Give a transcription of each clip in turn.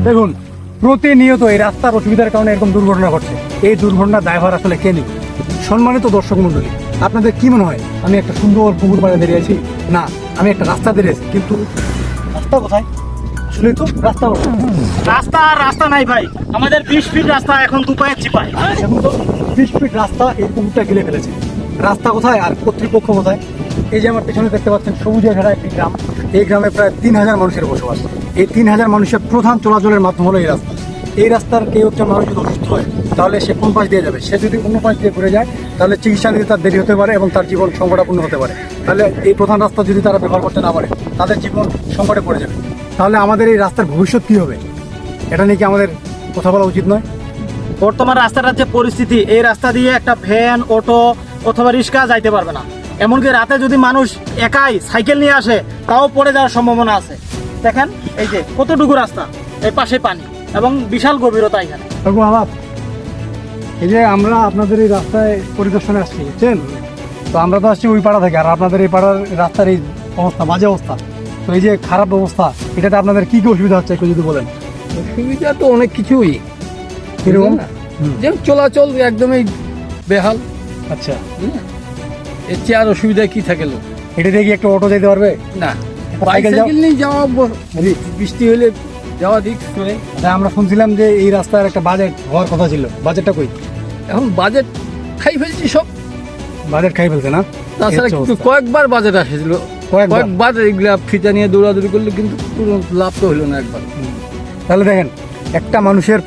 দেখুন, প্রতিনিয়ত এই রাস্তার অসুবিধার কারণে এরকম দুর্ঘটনা ঘটছে। এই দুর্ঘটনার দায়ভার আসলে কে নিবে? সম্মানিত দর্শক মন্ডলী, আপনাদের কি মনে হয় আমি একটা সুন্দর পুকুর পাড়ে দাঁড়িয়ে আছি? না, আমি একটা রাস্তা দাঁড়িয়ে আছি। কিন্তু রাস্তা কোথায়? আসলে তো রাস্তা রাস্তা নাই ভাই, আমাদের 20 ফিট রাস্তা এখন দুপায়ের চিপায়। এখন তো 20 ফিট রাস্তা এই পুকুরটা গিলে ফেলেছে। রাস্তা কোথায় আর কর্তৃপক্ষ কোথায়? এই যে আমার পেছনে দেখতে পাচ্ছেন সবুজে ঘেরা একটি গ্রাম। এই গ্রামে প্রায় 3000 মানুষের বসবাস। এই 3000 মানুষের প্রধান চলাচলের মাধ্যম হলো এই রাস্তা। এই রাস্তার কেউ একজন মানুষ যদি অসুস্থ হয় তাহলে সে কোন পাশ দিয়ে যাবে? সে যদি অন্য পাশ দিয়ে ঘুরে যায় তাহলে চিকিৎসা নিতে তার দেরি হতে পারে এবং তার জীবন সংকটাপূর্ণ হতে পারে। তাহলে এই প্রধান রাস্তা যদি তারা ব্যবহার করতে না পারে তাদের জীবন সংকটে পড়ে যাবে। তাহলে আমাদের এই রাস্তার ভবিষ্যৎ কী হবে? এটা নিয়ে কি আমাদের কথা বলা উচিত নয়? বর্তমান রাস্তাটার যে পরিস্থিতি, এই রাস্তা দিয়ে একটা ভ্যান, অটো অথবা রিক্সা যাইতে পারবে না। এমনকি রাতে যদি মানুষ একাই সাইকেল নিয়ে আসে তাও পড়ে যাওয়ার সম্ভাবনা আছে। দেখেন এই যে কতটুকু রাস্তা, এই পাশে পানি এবং বিশাল গভীরতা এখানে। আলাপ, এই যে আমরা আপনাদের এই রাস্তায় পরিদর্শনে আসছি, বুঝছেন? তো আমরা তো আসছি ওই পাড়া থেকে, আর আপনাদের এই পাড়ার রাস্তার এই অবস্থা, বাজে অবস্থা। তো এই যে খারাপ অবস্থা, এটাতে আপনাদের কি কি অসুবিধা হচ্ছে একটু যদি বলেন। অসুবিধা তো অনেক কিছুই, এরকম যেমন চলাচল একদমই বেহাল। আচ্ছা, এর চেয়ে আর অসুবিধা কি থাকে? লোক এটা দিয়ে কি একটা অটো যেতে পারবে? না, সাইকেল সাইকেল নিয়ে যাওয়া বৃষ্টি হলে যাওয়া দিক শুনে। আচ্ছা, আমরা শুনছিলাম যে এই রাস্তার একটা বাজেট হওয়ার কথা ছিল, বাজেটটা কই? এখন বাজেট খাই ফেলছি সব। বাজেট খাই ফেলছে না? তাছাড়া কিন্তু কয়েকবার বাজেট আসেছিল, কয়েকবার এগুলা ফিতা নিয়ে দৌড়াদৌড়ি করলে কিন্তু কোনো লাভ তো হলো না একবার। তাহলে দেখেন, একটা মানুষের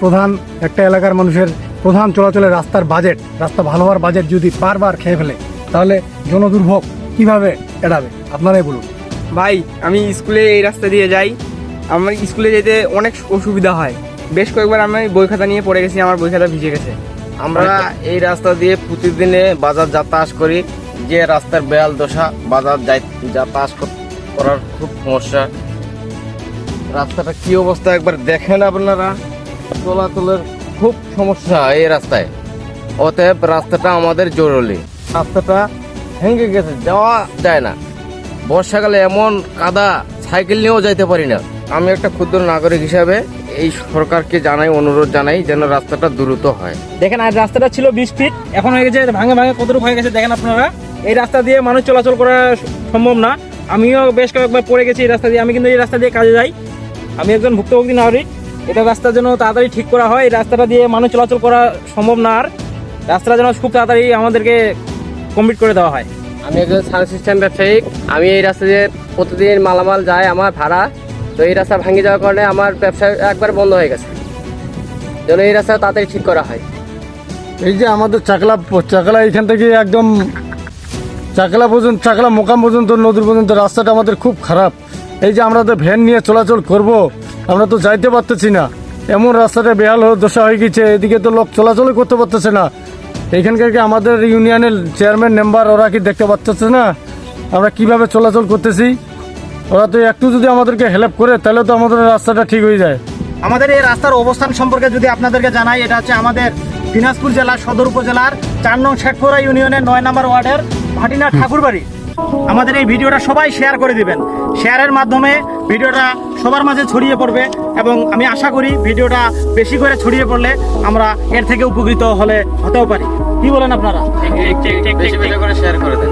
একটা এলাকার মানুষের প্রধান চলাচলের রাস্তার বাজেট, রাস্তা ভালো হওয়ার বাজেট যদি বারবার খেয়ে ফেলে তাহলে জনদুর্ভোগ কিভাবে এড়াবে? আপনারাই বলুন। ভাই, আমি স্কুলে এই রাস্তা দিয়ে যাই। আমার স্কুলে যেতে অনেক অসুবিধা হয়। বেশ কয়েকবার আমি বই খাতা নিয়ে পড়ে গেছি, আমার বই খাতা ভিজে গেছে। আমরা এই রাস্তা দিয়ে প্রতিদিনে বাজার যাতায়াত করি। যে রাস্তার বেহাল দশা, বাজার যাতায়াত করার খুব সমস্যা। রাস্তাটা কি অবস্থা একবার দেখেন আপনারা। চলাচলের খুব সমস্যা এই রাস্তায়। অতএব রাস্তাটা আমাদের জরুরি। রাস্তাটা ভেঙে গেছে, যাওয়া যায় না। বর্ষাকালে এমন কাদা, সাইকেল নিয়েও যাইতে পারি না। আমি একটা ক্ষুদ্র নাগরিক হিসাবে এই সরকারকে অনুরোধ জানাই যেন রাস্তাটা দ্রুত হয়। দেখেন, আর রাস্তাটা ছিল 20 ফিট, এখন হয়ে গেছে ভাঙে কতটুকু হয়ে গেছে দেখেন আপনারা। এই রাস্তা দিয়ে মানুষ চলাচল করা সম্ভব না। আমিও বেশ কয়েকবার পড়ে গেছি এই রাস্তা দিয়ে। আমি কিন্তু এই রাস্তা দিয়ে কাজে যাই, আমি একজন ভুক্তভোগী নাগরিক। এটা রাস্তা যেন তাড়াতাড়ি ঠিক করা হয়। এই রাস্তাটা দিয়ে মানুষ চলাচল করা সম্ভব না, আর রাস্তাটা যেন খুব তাড়াতাড়ি আমাদেরকে কমপ্লিট করে দেওয়া হয়। আমি একজন সার্ভিস সিস্টেম ব্যবসায়ী। আমি এই রাস্তা দিয়ে প্রতিদিন মালামাল যায় আমার ভাড়া। তো এই রাস্তা ভাঙে যাওয়ার কারণে আমার ব্যবসা একবার বন্ধ হয়ে গেছে। যেন এই রাস্তা তাড়াতাড়ি ঠিক করা হয়। এই যে আমাদের চাকলা এখান থেকে একদম চাকলা মোকাম পর্যন্ত, নদীর পর্যন্ত রাস্তাটা আমাদের খুব খারাপ। এই যে আমরা তো ভ্যান নিয়ে চলাচল করব, আমরা তো যাইতে পারতেছি না। এমন রাস্তাটা বেহাল দশা হয়ে গেছে, এদিকে তো লোক চলাচলই করতে পারতেছে না। এইখানকার কি আমাদের ইউনিয়নের চেয়ারম্যান মেম্বার ওরা কি দেখতে পাচ্ছে না আমরা কিভাবে চলাচল করতেছি? ওরা তো একটু যদি আমাদেরকে হেল্প করে তাহলে তো আমাদের রাস্তাটা ঠিক হয়ে যায়। আমাদের এই রাস্তার অবস্থান সম্পর্কে যদি আপনাদেরকে জানাই, এটা হচ্ছে আমাদের দিনাজপুর জেলার সদর উপজেলার 4 নং শেখপুরা ইউনিয়নের 9 নম্বর ওয়ার্ডের ভাটিনা ঠাকুরবাড়ি। আমাদের এই ভিডিওটা সবাই শেয়ার করে দিবেন। শেয়ারের মাধ্যমে ভিডিওটা সবার মাঝে ছড়িয়ে পড়বে এবং আমি আশা করি ভিডিওটা বেশি করে ছড়িয়ে পড়লে আমরা এর থেকে উপকৃত হতেও পারি। কি বলেন আপনারা? বেশি করে শেয়ার করে দেন।